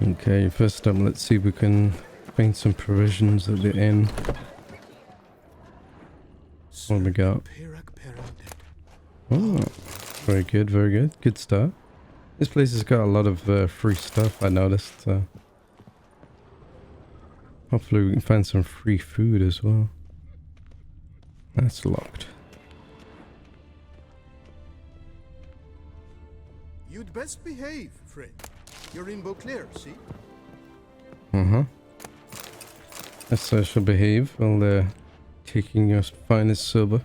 Okay, first up, let's see if we can find some provisions at the inn. What have we got? Oh, very good, very good. Good start. This place has got a lot of free stuff, I noticed. So hopefully we can find some free food as well. That's locked. You'd best behave, friend. You're in Beauclair, see? Uh-huh. Yes, I shall behave while taking your finest silver.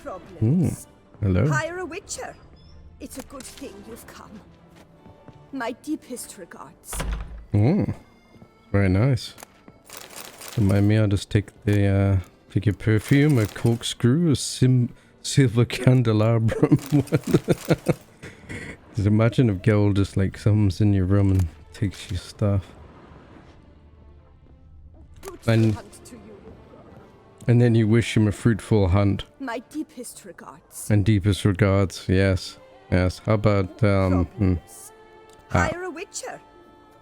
Problems. Hello. Hire a witcher. It's a good thing you've come. My deepest regards. Oh, very nice. Remind me, I'll just take your perfume, a corkscrew, a silver candelabrum. Just imagine if Gerald just like comes in your room and takes your stuff. And then you wish him a fruitful hunt. My deepest regards. And deepest regards, yes. Yes. How about Hire a witcher.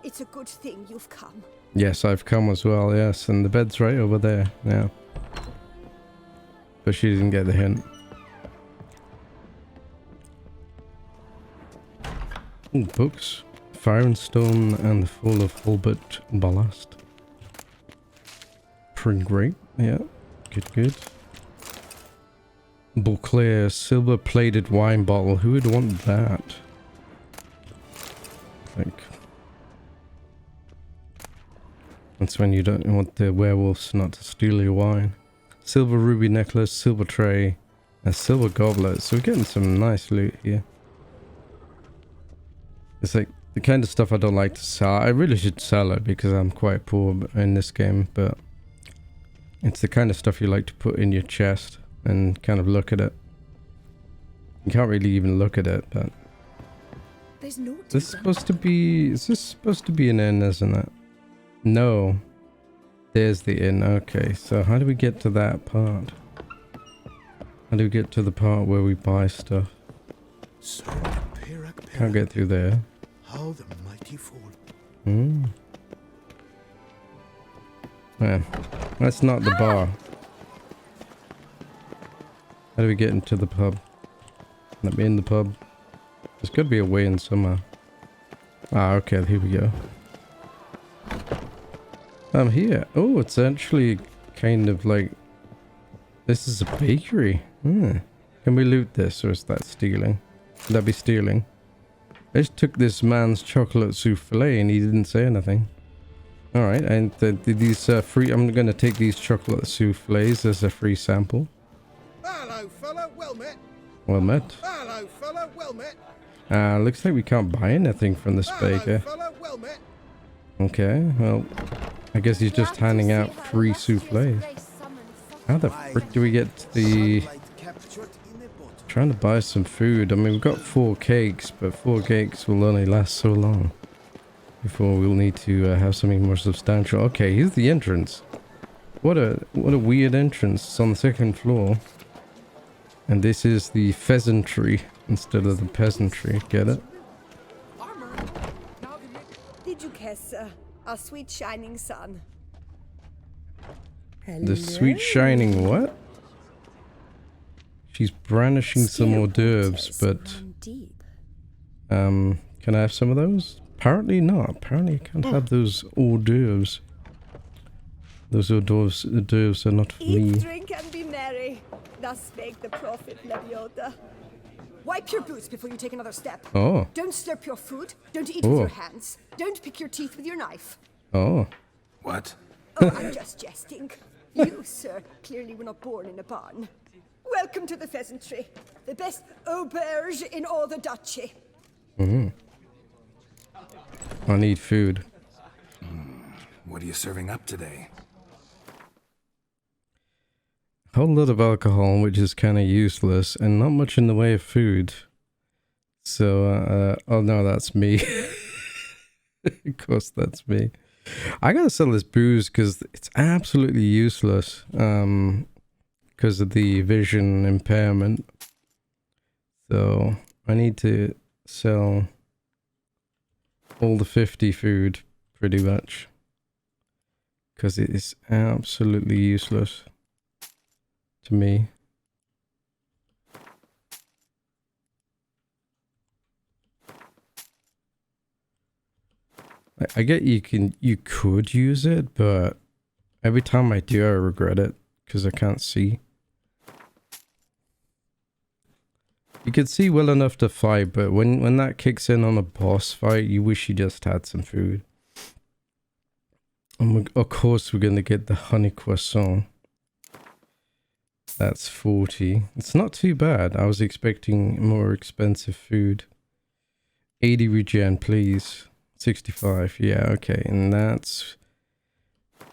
It's a good thing you've come. Yes, I've come as well, yes, and the bed's right over there, yeah. But she didn't get the hint. Ooh, books. Fire and Stone and the Fall of Hulbert Ballast. Pretty great, yeah. Good, good. Beauclair silver-plated wine bottle. Who would want that? Like, that's when you don't want the werewolves not to steal your wine. Silver ruby necklace, silver tray, a silver goblet. So we're getting some nice loot here. It's like the kind of stuff I don't like to sell. I really should sell it because I'm quite poor in this game, but it's the kind of stuff you like to put in your chest and kind of look at it. You can't really even look at it, but There's no this is supposed to be, is this supposed to be an inn, isn't it? No. There's the inn. Okay, so how do we get to that part? How do we get to the part where we buy stuff? Can't get through there. How the mighty fall. Hmm. Yeah, that's not the bar. How do we get into the pub? Let me in the pub. There's got to be a way in somewhere. Ah, okay, here we go. I'm here. Oh, it's actually kind of like... This is a bakery. Hmm. Can we loot this, or is that stealing? Would that be stealing? I just took this man's chocolate souffle and he didn't say anything. Alright, and these free... I'm going to take these chocolate souffles as a free sample. Hello, fella. Well met. Well met. Hello, fella. Well met. Looks like we can't buy anything from this baker. Fella. Well met. Okay, well, I guess he's just handing out free souffles. How the frick do we get to the... Trying to buy some food. I mean, we've got 4 cakes, but 4 cakes will only last so long before we'll need to have something more substantial. Okay, here's the entrance. What a weird entrance. It's on the 2nd floor. And this is the pheasantry instead of the peasantry. Get it? Did you guess our sweet shining sun? The sweet shining what? She's brandishing some hors d'oeuvres, but can I have some of those? Apparently not. Apparently I can't have those hors d'oeuvres. Those hors d'oeuvres are not for me. Eat, drink, and be merry. Thus spake the prophet Leviota. Wipe your boots before you take another step. Oh. Don't slurp your food. Don't eat with your hands. Don't pick your teeth with your knife. Oh. What? Oh, I'm just jesting. You, sir, clearly were not born in a barn. Welcome to the pheasantry. The best auberge in all the duchy. Mm-hmm. I need food. What are you serving up today? A whole lot of alcohol, which is kind of useless, and not much in the way of food. So, oh no, that's me. Of course, that's me. I gotta sell this booze because it's absolutely useless. Because of the vision impairment. So, I need to sell all the 50 food, pretty much. Because it is absolutely useless to me. I get you could use it, but every time I do, I regret it because I can't see. You can see well enough to fight, but when that kicks in on a boss fight, you wish you just had some food. And of course, we're going to get the honey croissant. That's 40. It's not too bad. I was expecting more expensive food. 80 regen, please. 65. Yeah, okay. And that's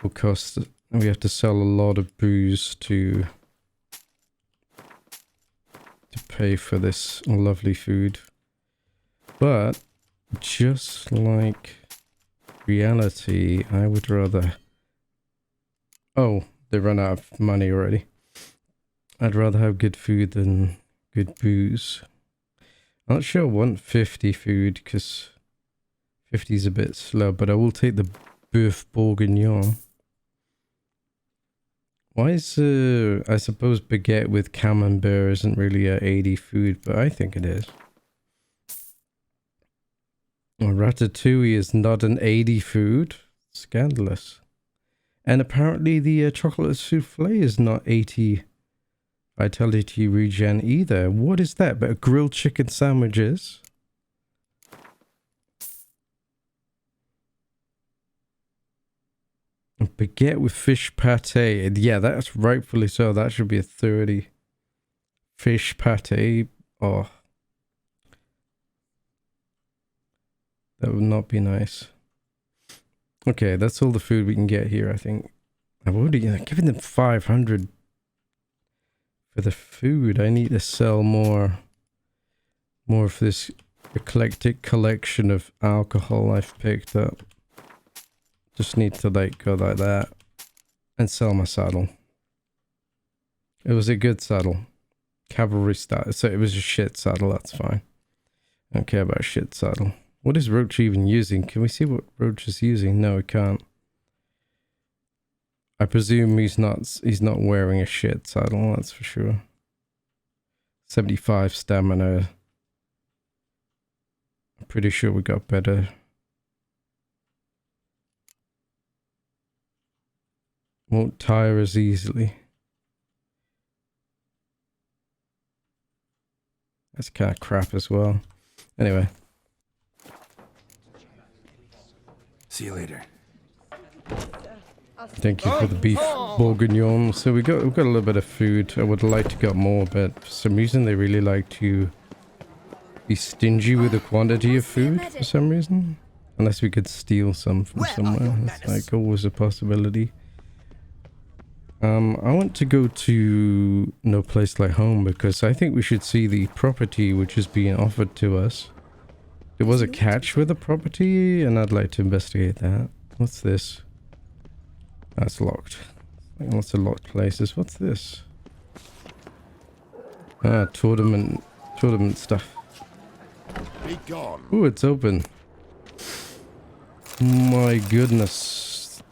will cost. We have to sell a lot of booze to pay for this lovely food. But just like reality, I would rather... Oh, they run out of money already. I'd rather have good food than good booze. I'm not sure I want 50 food because 50 is a bit slow, but I will take the boeuf bourguignon. Why is, I suppose baguette with camembert isn't really a 80 food, but I think it is. Well, ratatouille is not an 80 food. Scandalous. And apparently the chocolate souffle is not 80 vitality regen either. What is that? But grilled chicken sandwiches? A baguette with fish pate. Yeah, that's rightfully so. That should be a 30. Fish pate. Oh. That would not be nice. Okay, that's all the food we can get here, I think. I've already given them 500 for the food. I need to sell more of this eclectic collection of alcohol I've picked up. Just need to like go like that and sell my saddle. It was a good saddle. Cavalry style. So it was a shit saddle, that's fine. I don't care about shit saddle. What is Roach even using? Can we see what Roach is using? No, we can't. I presume he's not wearing a shit saddle, that's for sure. 75 stamina. I'm pretty sure we got better. Won't tire as easily. That's kind of crap as well. Anyway. See you later. Thank you for the beef bourguignon. So we've got a little bit of food. I would like to get more, but for some reason they really like to be stingy with the quantity of food for some reason. Unless we could steal some from somewhere. That's like always a possibility. I want to go to No Place Like Home because I think we should see the property which is being offered to us. There was a catch with the property and I'd like to investigate that. What's this? That's locked. Like lots of locked places. What's this? Ah, tournament stuff. Be gone. Ooh, it's open. My goodness.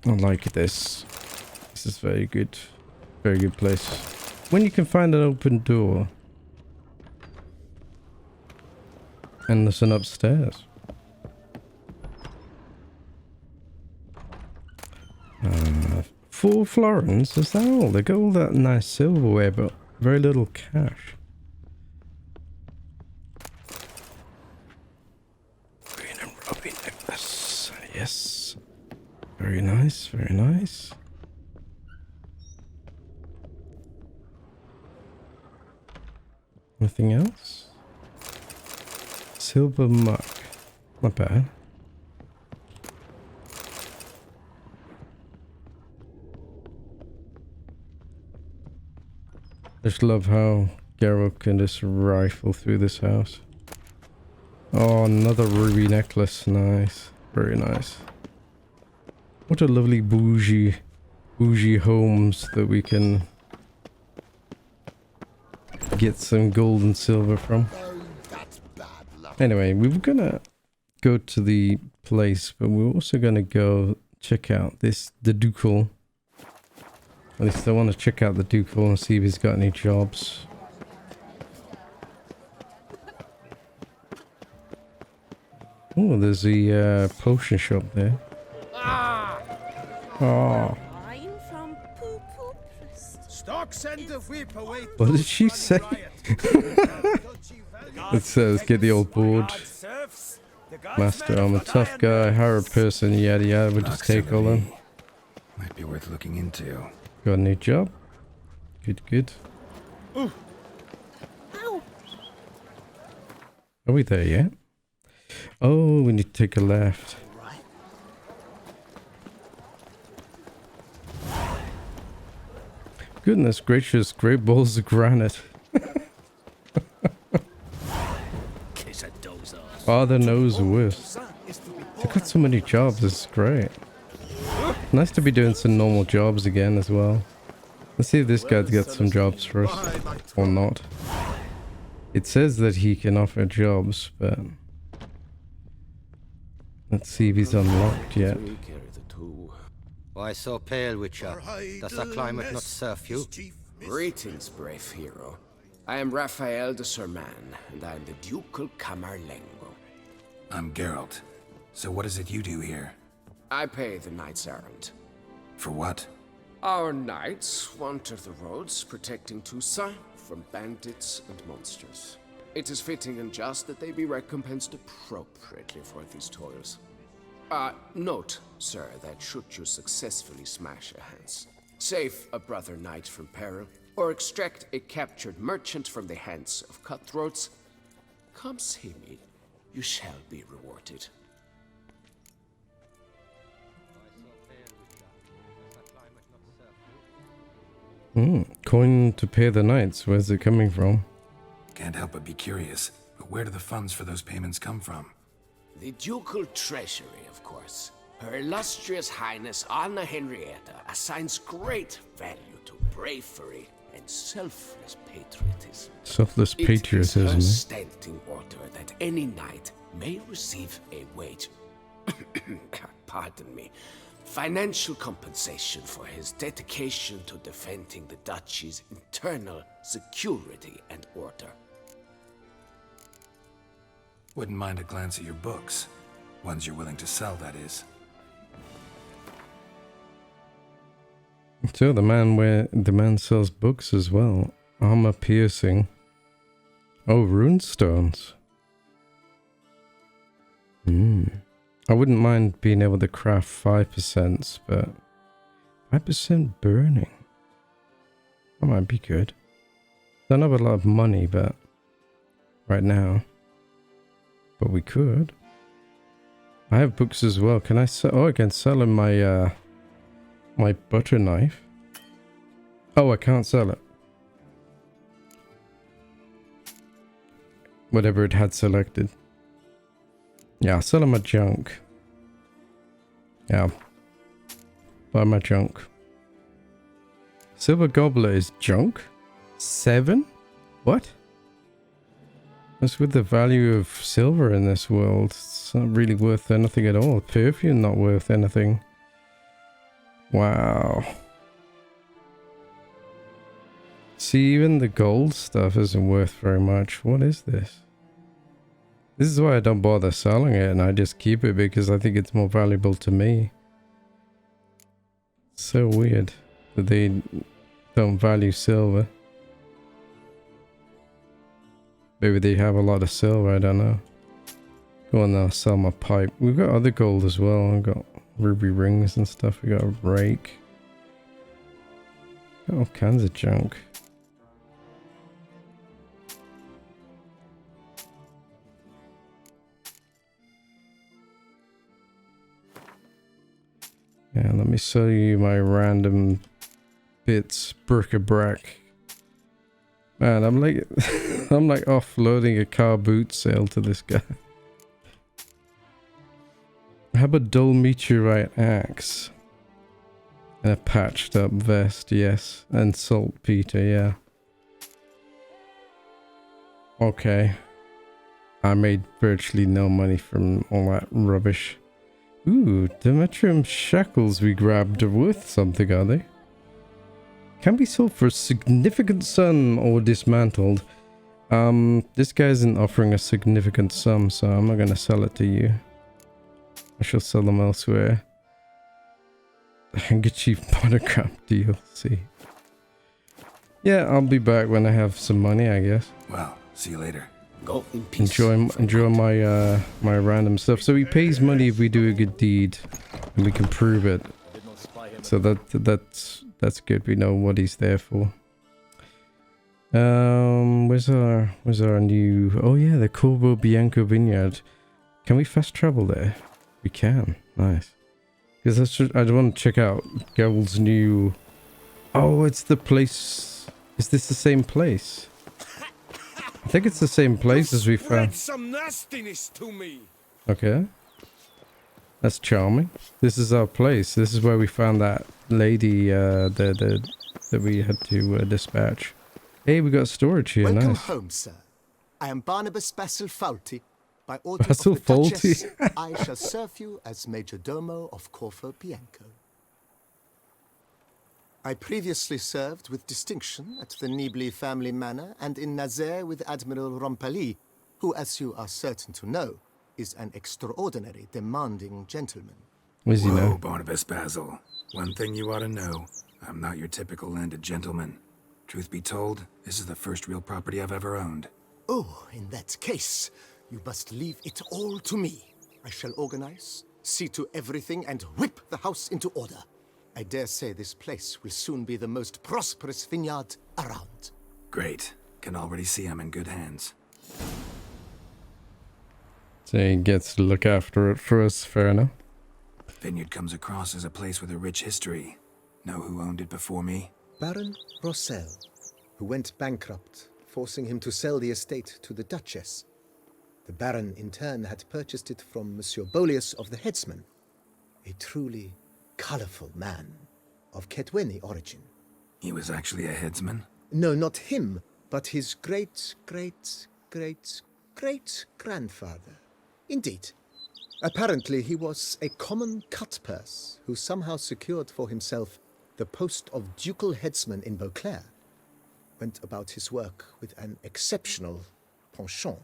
I like this. This is very good. Very good place. When you can find an open door. And there's an upstairs. Four florins, is that all? They got all that nice silverware, but very little cash. Green and ruby necklace. Yes. Very nice, very nice. Nothing else? Silver muck. Not bad. I just love how Gerald can just rifle through this house. Oh, another ruby necklace. Nice. Very nice. What a lovely bougie homes that we can get some gold and silver from. Oh, that's bad Anyway, we were gonna go to the place, but we're also gonna go check out the Ducal. At least I want to check out the Ducal and see if he's got any jobs. Oh, there's the potion shop there. Oh. What did she say? Let's get the old board. Master, I'm a tough guy, hire person, yada yada. We'll just take all them. Might be worth looking into. Got a new job? Good, good. Ow. Are we there yet? Oh, we need to take a left. Goodness gracious, great balls of granite. Father knows worse. They've got so many jobs, this is great. Nice to be doing some normal jobs again as well. Let's see if this guy's got some jobs for us. Or not. It says that he can offer jobs, but... let's see if he's unlocked yet. Why so pale, Witcher? Does the climate not serve you? Greetings, brave hero. I am Raphael de Serman, and I am the Ducal Camerlengo. I'm Gerald. So what is it you do here? I pay the knight's errand. For what? Our knights wander the roads, protecting Toussaint from bandits and monsters. It is fitting and just that they be recompensed appropriately for these toils. Note, sir, that should you successfully smash a Hans, save a brother knight from peril, or extract a captured merchant from the hands of cutthroats, come see me. You shall be rewarded. Coin to pay the knights. Where's it coming from? Can't help but be curious, but where do the funds for those payments come from? The ducal treasury, of course. Her illustrious highness Anna Henrietta assigns great value to bravery and selfless patriotism. Selfless patriotism. It is her standing order that any knight may receive a wage. Pardon me. Financial compensation for his dedication to defending the duchy's internal security and order. Wouldn't mind a glance at your books. Ones you're willing to sell, that is. So the man sells books as well. Armor piercing. Oh, runestones. I wouldn't mind being able to craft 5%, but 5% burning. That might be good. Don't have a lot of money, but right now. But we could. I have books as well. Can I sell? Oh, I can sell in my my butter knife. Oh, I can't sell it. Whatever it had selected. Yeah, I'll sell him my junk. Yeah. Buy my junk. Silver goblet is junk? 7? What? That's with the value of silver in this world. It's not really worth anything at all. Perfume not worth anything. Wow. See, even the gold stuff isn't worth very much. What is this? This is why I don't bother selling it and I just keep it because I think it's more valuable to me. So weird that they don't value silver. Maybe they have a lot of silver, I don't know. Go on, I'll sell my pipe. We've got other gold as well. We've got ruby rings and stuff. We got a rake. Got all kinds of junk. Yeah, let me show you my random bits, bric-a-brac. Man, I'm like, I'm like offloading a car boot sale to this guy. How about dull meteorite axe? And a patched up vest, yes. And saltpeter, yeah. Okay. I made virtually no money from all that rubbish. Ooh, Demetrium shackles we grabbed are worth something, are they? Can be sold for a significant sum or dismantled. This guy isn't offering a significant sum, so I'm not going to sell it to you. I shall sell them elsewhere. Handkerchief monograph DLC. Yeah, I'll be back when I have some money, I guess. Well, see you later. Go in peace. Enjoy my my random stuff. So he pays money if we do a good deed, and we can prove it. So that's good. We know what he's there for. Where's our new? Oh yeah, the Corvo Bianco vineyard. Can we fast travel there? We can. Nice. Because I want to check out Gerald's new. Oh, it's the place. Is this the same place? I think it's the same place as we found. Some nastiness to me. Okay. That's charming. This is our place. This is where we found that lady that we had to dispatch. Hey, we got storage here. Welcome Nice. home, sir. I am Barnabas Basil Faulty. By order Basil of the Faulty? Duchess, I shall serve you as Major Domo of Corvo Bianco. I previously served with distinction at the Nibli family manor and in Nazaire with Admiral Rompali, who, as you are certain to know, is an extraordinary, demanding gentleman. What does he Whoa, know? Barnabas Basil. One thing you ought to know. I'm not your typical landed gentleman. Truth be told, this is the first real property I've ever owned. Oh, in that case, you must leave it all to me. I shall organize, see to everything, and whip the house into order. I dare say this place will soon be the most prosperous vineyard around. Great. Can already see I'm in good hands. So he gets to look after it for us. Fair enough. Vineyard comes across as a place with a rich history. Know who owned it before me? Baron Rossel, who went bankrupt, forcing him to sell the estate to the Duchess. The Baron, in turn, had purchased it from Monsieur Bolius of the Headsman, a truly colorful man of Ketweni origin. He was actually a headsman? No, not him, but his great-grandfather. Indeed. Apparently, he was a common cutpurse who somehow secured for himself the post of ducal headsman in Beauclair. Went about his work with an exceptional penchant.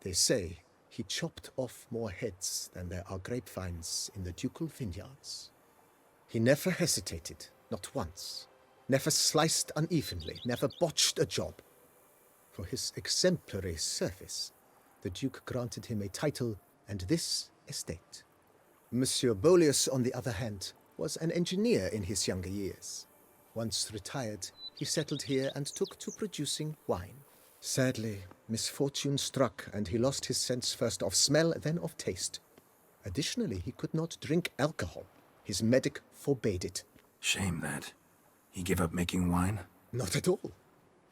They say he chopped off more heads than there are grapevines in the ducal vineyards. He never hesitated, not once. Never sliced unevenly, never botched a job. For his exemplary service, the Duke granted him a title and this estate. Monsieur Bolius, on the other hand, was an engineer in his younger years. Once retired, he settled here and took to producing wine. Sadly, misfortune struck and he lost his sense first of smell, then of taste. Additionally, he could not drink alcohol. His medic forbade it. Shame that. He gave up making wine? Not at all.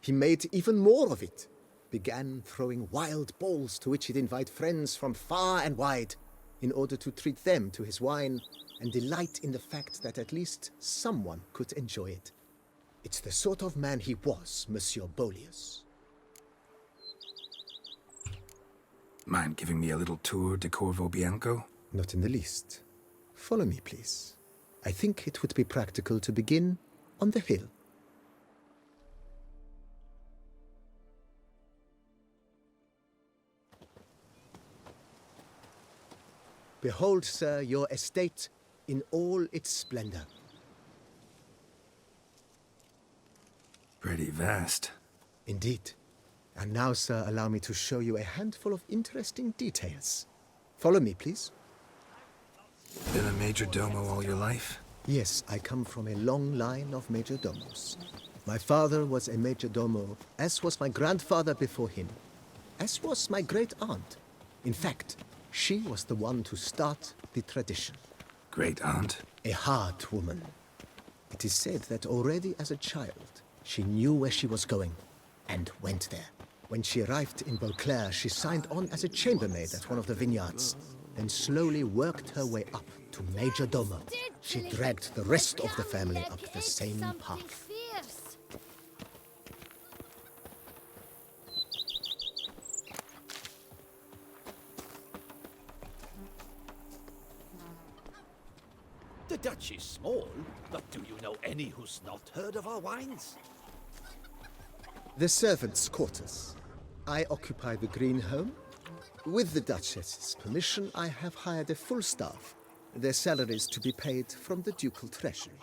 He made even more of it. Began throwing wild balls to which he'd invite friends from far and wide in order to treat them to his wine and delight in the fact that at least someone could enjoy it. It's the sort of man he was, Monsieur Bolius. Mind giving me a little tour de Corvo Bianco? Not in the least. Follow me, please. I think it would be practical to begin on the hill. Behold, sir, your estate in all its splendor. Pretty vast. Indeed. And now, sir, allow me to show you a handful of interesting details. Follow me, please. Been a major domo all your life? Yes, I come from a long line of major domos. My father was a major domo, as was my grandfather before him, as was my great aunt. In fact, she was the one to start the tradition. Great aunt? A hard woman. It is said that already as a child, she knew where she was going and went there. When she arrived in Beauclair, she signed on as a chambermaid at one of the vineyards, then slowly worked her way up to Major Domo. She dragged the rest of the family up the same path. duchy is small, but do you know any who's not heard of our wines? The servants' quarters. I occupy the green home. With the Duchess's permission, I have hired a full staff. Their salaries to be paid from the ducal treasury.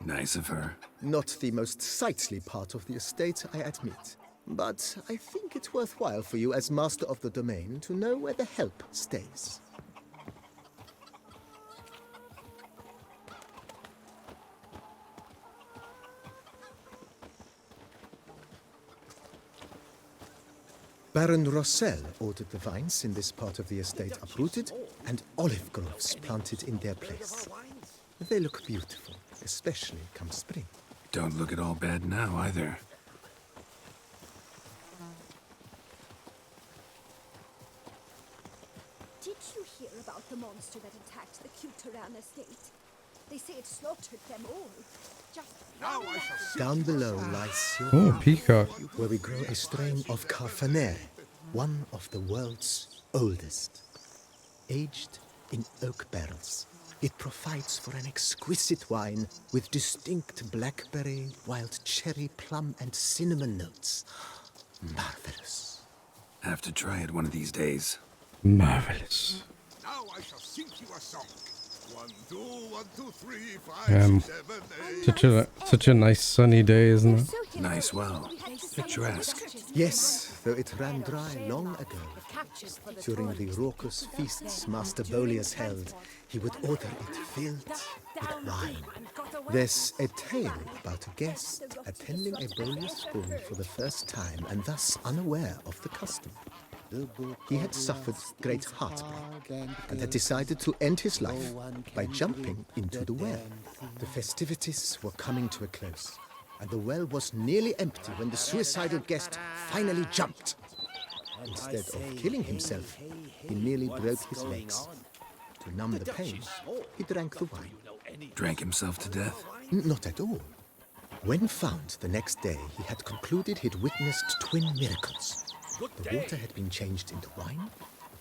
Nice of her. Not the most sightly part of the estate, I admit. But I think it's worthwhile for you as master of the domain to know where the help stays. Baron Rossel ordered the vines in this part of the estate uprooted and olive groves planted in their place. They look beautiful, especially come spring. Don't look at all bad now, either. Did you hear about the monster that attacked the Kielan estate? They say it slaughtered them all. Just Now I shall see. Down below lies your Oh, peacock. where we grow a strain of Carfaner, one of the world's oldest. Aged in oak barrels, it provides for an exquisite wine with distinct blackberry, wild cherry, plum, and cinnamon notes. Marvelous. Have to try it one of these days. Marvelous. Now I shall sing you a song. 1, 2, 1, 2, 3, 5, 6, 7, 8. Such a nice sunny day, isn't it? Nice, well, picturesque. Yes, though it ran dry long ago. During the raucous feasts Master Bolius held, he would order it filled with wine. There's a tale about a guest attending a Bolius spoon for the first time and thus unaware of the custom. He had suffered great heartbreak and had decided to end his life by jumping into the well. The festivities were coming to a close, and the well was nearly empty when the suicidal guest finally jumped. Instead of killing himself, he nearly broke his legs. To numb the pain, he drank the wine. Drank himself to death? Not at all. When found the next day, he had concluded he'd witnessed twin miracles. The water had been changed into wine,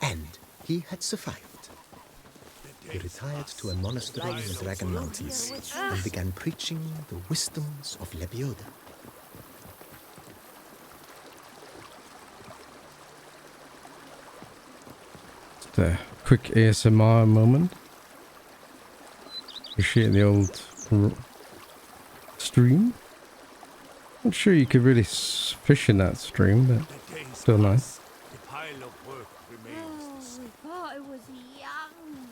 and he had survived. He retired to a monastery in the Dragon Mountains and began preaching the wisdoms of Lebioda. Just a quick ASMR moment. Appreciate the old stream. Not sure you could really fish in that stream, but still nice. The pile of work remains. We thought it was young.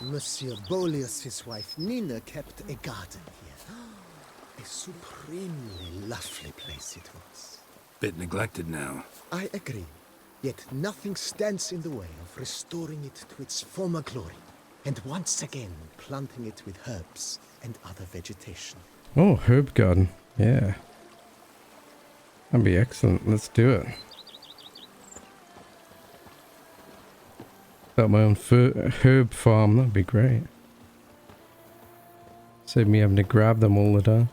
Monsieur Bolius' wife Nina kept a garden here. A supremely lovely place it was. Bit neglected now. I agree. Yet nothing stands in the way of restoring it to its former glory, and once again planting it with herbs and other vegetation. Oh, herb garden. Yeah. That'd be excellent. Let's do it. Got my own herb farm. That'd be great. Save me having to grab them all the time.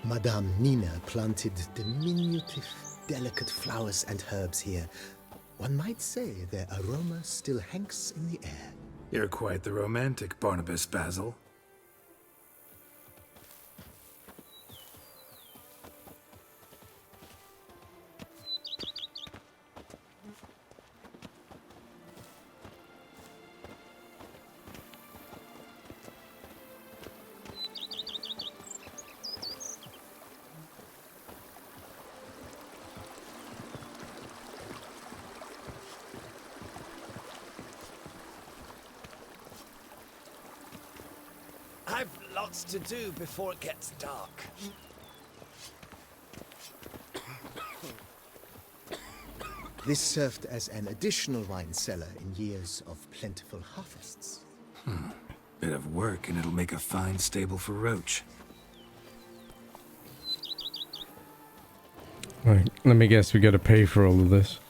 Madame Nina planted diminutive, delicate flowers and herbs here. One might say their aroma still hangs in the air. You're quite the romantic, Barnabas Basil. I've lots to do before it gets dark. This served as an additional wine cellar in years of plentiful harvests. Bit of work and it'll make a fine stable for Roach. Right, let me guess, we gotta pay for all of this.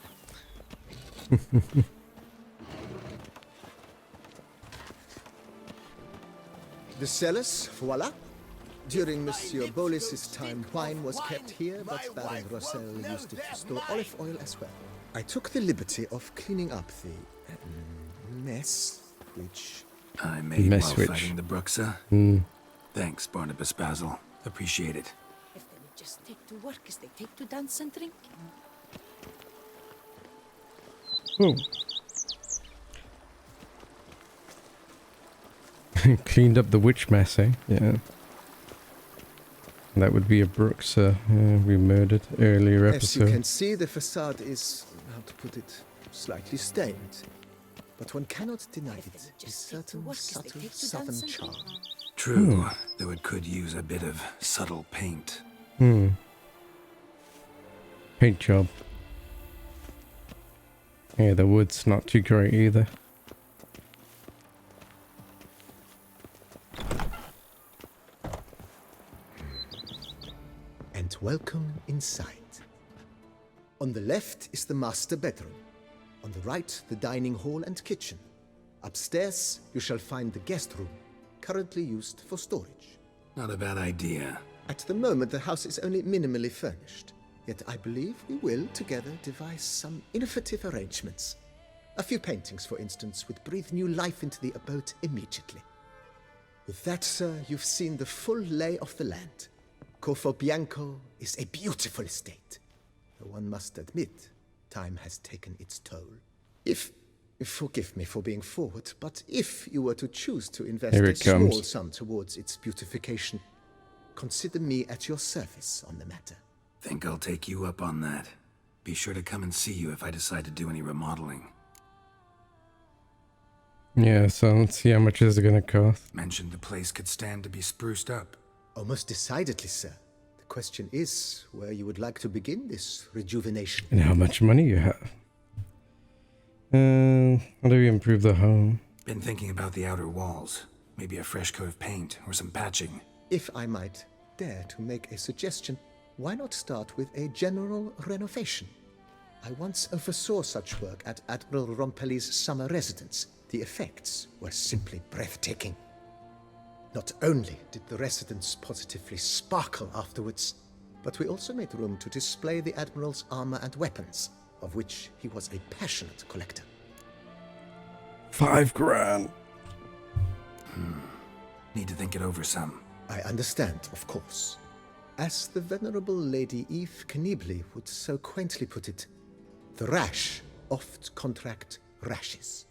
The cellars, voila. During Monsieur Bolis's time, wine was kept here, but Baron Rossel used it to store olive oil as well. I took the liberty of cleaning up the mess, which I made Mess while which. fighting the Bruxa. Thanks, Barnabas Basil. Appreciate it. If they would just take to work as they take to dance and drink. Oh. Cleaned up the witch mess, eh? Yeah. That would be a Bruxa we murdered earlier as you can episode. see, the facade is, how to put it, slightly stained. But one cannot deny it, a certain subtle southern charm. True, though it could use a bit of subtle paint. Paint job. Yeah, the wood's not too great either. And welcome inside. On the left is the master bedroom. On the right, the dining hall and kitchen. Upstairs, you shall find the guest room, currently used for storage. Not a bad idea. At the moment, the house is only minimally furnished. Yet I believe we will, together, devise some innovative arrangements. A few paintings, for instance, would breathe new life into the abode immediately. With that, sir, you've seen the full lay of the land. Corfo Bianco is a beautiful estate. Though one must admit, time has taken its toll. Forgive me for being forward, but if you were to choose to invest Here a it comes. small sum towards its beautification, consider me at your service on the matter. Think I'll take you up on that. Be sure to come and see you if I decide to do any remodeling. Yeah, so let's see how much is it gonna cost. Mentioned the place could stand to be spruced up. Oh, most decidedly, sir. The question is where you would like to begin this rejuvenation. And how much money you have. How do we improve the home? Been thinking about the outer walls. Maybe a fresh coat of paint or some patching. If I might dare to make a suggestion, why not start with a general renovation? I once oversaw such work at Admiral Rompelli's summer residence. The effects were simply breathtaking. Not only did the residence positively sparkle afterwards, but we also made room to display the Admiral's armor and weapons, of which he was a passionate collector. $5 grand. Need to think it over some. I understand, of course. As the venerable Lady Eve Knibley would so quaintly put it, the rash oft contract rashes.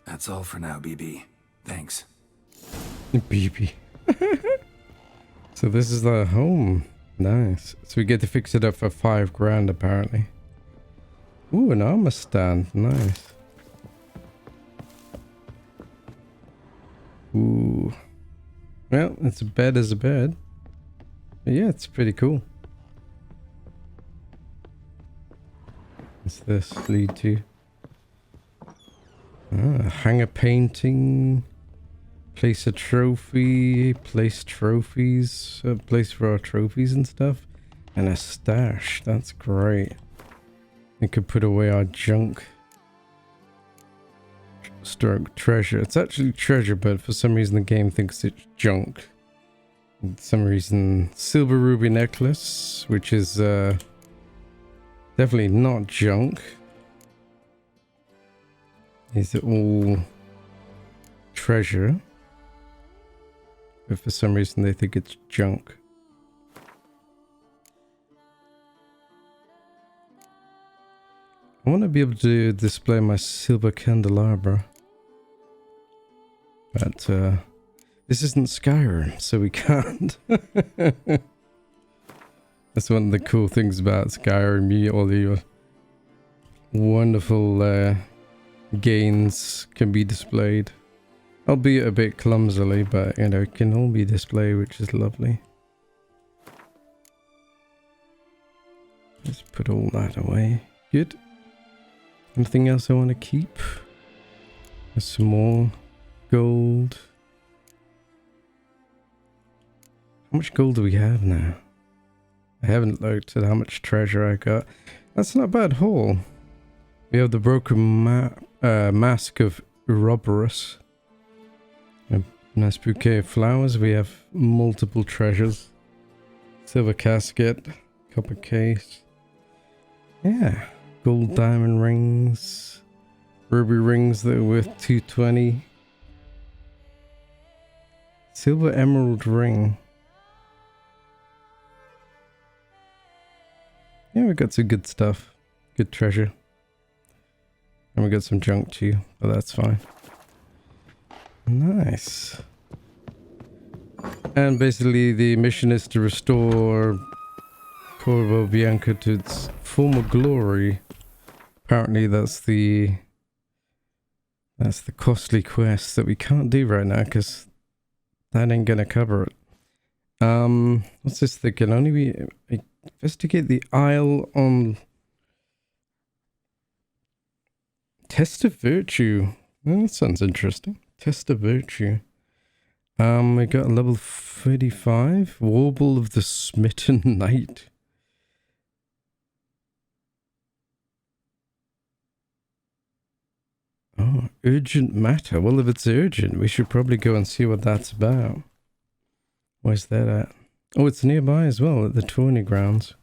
That's all for now, BB. Thanks. BB. So this is the home. Nice. So we get to fix it up for $5 grand apparently. Ooh, an armor stand. Nice. Ooh. Well, it's a bed as a bed. But yeah, it's pretty cool. What's this lead to? Hanger painting. Place a trophy. Place trophies. Place for our trophies and stuff. And a stash. That's great. We could put away our junk. Stroke treasure. It's actually treasure, but for some reason the game thinks it's junk. For some reason, silver ruby necklace, which is definitely not junk. Is it all treasure? But for some reason they think it's junk. I want to be able to display my silver candelabra. But this isn't Skyrim, so we can't. That's one of the cool things about Skyrim. You get all your wonderful gains can be displayed. Albeit a bit clumsily, but you know, it can all be displayed, which is lovely. Let's put all that away. Good. Anything else I want to keep? There's some more gold. How much gold do we have now? I haven't looked at how much treasure I got. That's not a bad haul. We have the broken mask of Ouroboros. A nice bouquet of flowers. We have multiple treasures. Silver casket. Copper case. Yeah. Gold diamond rings. Ruby rings that are worth 220. Silver emerald ring. Yeah, we got some good stuff. Good treasure. And we got some junk too, but that's fine. Nice. And basically the mission is to restore Corvo Bianco to its former glory. Apparently that's the costly quest that we can't do right now because that ain't gonna cover it. What's this thing? Can only be investigate the Isle on Test of Virtue. Oh, that sounds interesting. Test of Virtue. We got a level 35. Warble of the Smitten Knight. Oh, urgent matter. Well, if it's urgent, we should probably go and see what that's about. Where's that at? Oh, it's nearby as well, at the tourney grounds.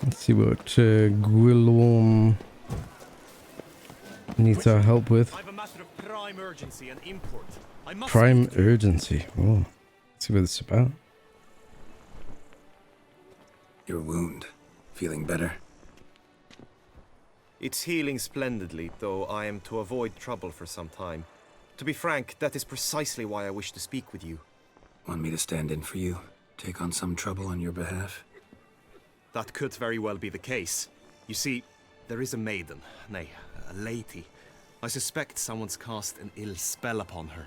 Let's see what Gwilorm needs our help with. I have a matter of prime urgency and import. I must Prime urgency. Oh, let's see what it's about. Your wound. Feeling better? It's healing splendidly, though I am to avoid trouble for some time. To be frank, that is precisely why I wish to speak with you. Want me to stand in for you? Take on some trouble on your behalf? That could very well be the case. You see, there is a maiden, nay, a lady. I suspect someone's cast an ill spell upon her.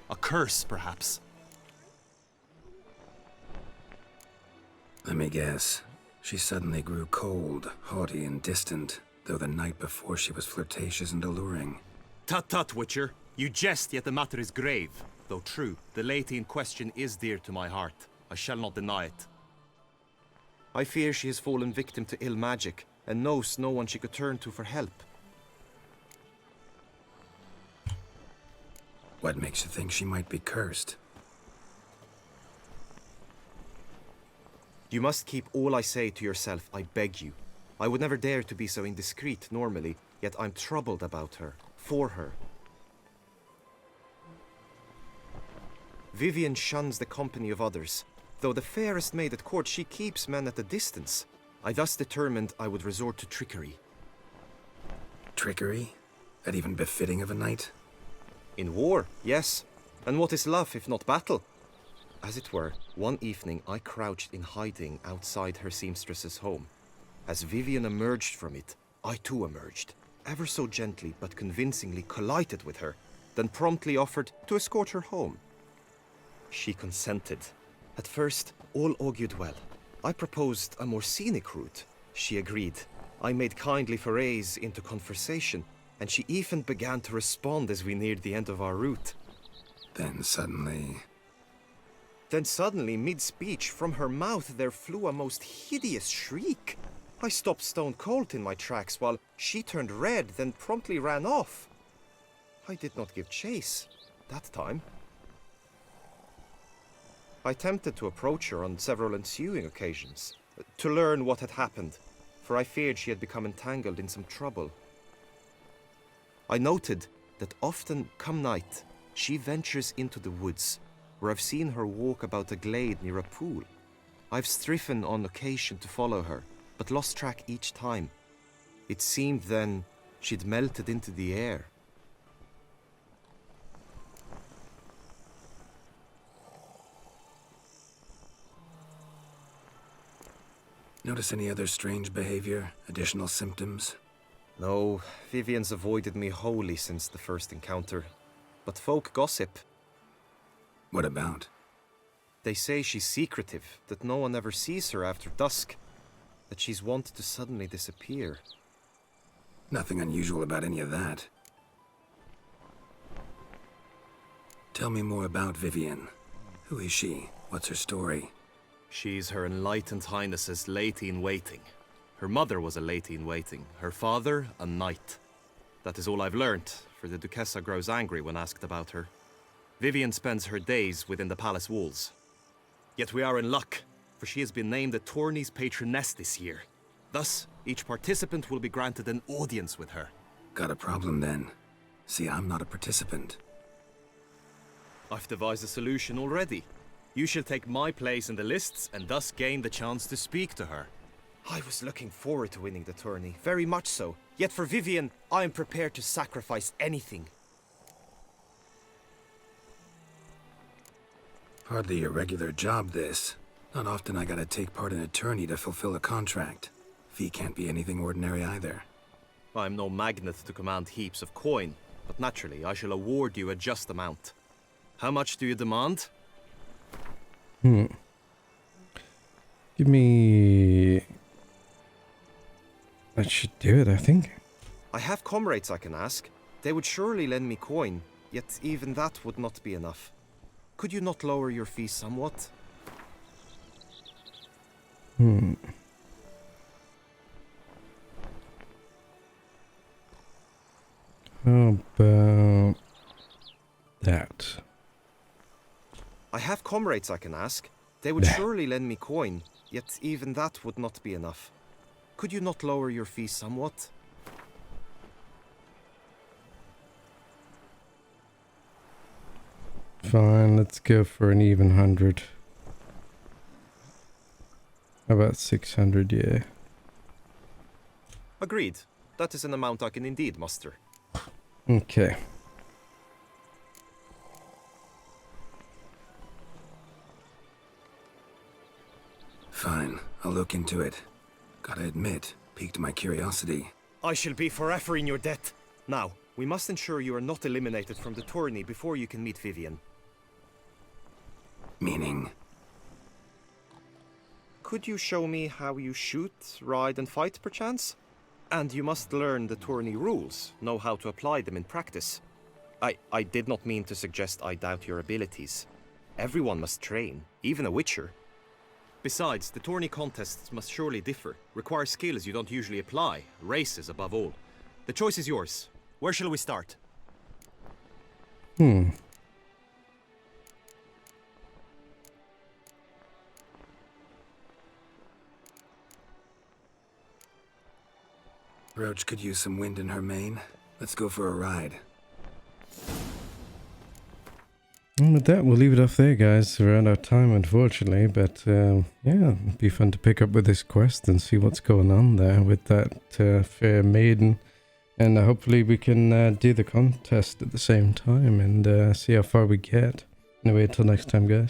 A curse, perhaps. Let me guess. She suddenly grew cold, haughty, and distant, though the night before she was flirtatious and alluring. Tut tut, Witcher. You jest, yet the matter is grave. Though true, the lady in question is dear to my heart. I shall not deny it. I fear she has fallen victim to ill magic, and knows no one she could turn to for help. What makes you think she might be cursed? You must keep all I say to yourself, I beg you. I would never dare to be so indiscreet normally, yet I'm troubled about her, for her. Vivian shuns the company of others. Though the fairest maid at court, she keeps men at a distance. I thus determined I would resort to trickery. Trickery? That even befitting of a knight? In war, yes. And what is love if not battle? As it were, one evening I crouched in hiding outside her seamstress's home. As Vivian emerged from it, I too emerged, ever so gently but convincingly collided with her, then promptly offered to escort her home. She consented. At first, all augured well. I proposed a more scenic route. She agreed. I made kindly forays into conversation, and she even began to respond as we neared the end of our route. Then suddenly, mid-speech, from her mouth there flew a most hideous shriek. I stopped stone cold in my tracks while she turned red, then promptly ran off. I did not give chase that time. I attempted to approach her on several ensuing occasions, to learn what had happened, for I feared she had become entangled in some trouble. I noted that often, come night, she ventures into the woods, where I've seen her walk about a glade near a pool. I've striven on occasion to follow her, but lost track each time. It seemed then she'd melted into the air. notice any other strange behavior, additional symptoms? No, Vivian's avoided me wholly since the first encounter. But folk gossip. What about? They say she's secretive, that no one ever sees her after dusk, that she's wont to suddenly disappear. Nothing unusual about any of that. Tell me more about Vivian. Who is she? What's her story? She's Her Enlightened Highness's lady-in-waiting. Her mother was a lady-in-waiting, her father a knight. That is all I've learnt, for the Duchessa grows angry when asked about her. Vivian spends her days within the palace walls. Yet we are in luck, for she has been named the tourney's patroness this year. Thus, each participant will be granted an audience with her. Got a problem then. See, I'm not a participant. I've devised a solution already. You shall take my place in the lists and thus gain the chance to speak to her. I was looking forward to winning the tourney, very much so. Yet for Vivian, I am prepared to sacrifice anything. Hardly a regular job, this. Not often I gotta take part in a tourney to fulfill a contract. Fee can't be anything ordinary either. I'm no magnet to command heaps of coin, but naturally I shall award you a just amount. How much do you demand? Give me... That should do it, I think. I have comrades I can ask. They would surely lend me coin, yet even that would not be enough. Could you not lower your fees somewhat? How about that? I have comrades I can ask. They would surely lend me coin, yet even that would not be enough. Could you not lower your fees somewhat? Fine, let's go for an even 100. How about 600, yeah. Agreed. That is an amount I can indeed muster. Okay. Fine, I'll look into it. Gotta admit, piqued my curiosity. I shall be forever in your debt. Now, we must ensure you are not eliminated from the tourney before you can meet Vivian. Meaning? Could you show me how you shoot, ride and fight, perchance? And you must learn the tourney rules, know how to apply them in practice. I did not mean to suggest I doubt your abilities. Everyone must train, even a witcher. Besides, the tourney contests must surely differ, require skills you don't usually apply, races above all. The choice is yours. Where shall we start? Roach could use some wind in her mane. Let's go for a ride. And with that, we'll leave it off there, guys. We're out of time, unfortunately. But yeah, it'd be fun to pick up with this quest and see what's going on there with that fair maiden. And hopefully we can do the contest at the same time and see how far we get. Anyway, until next time, guys.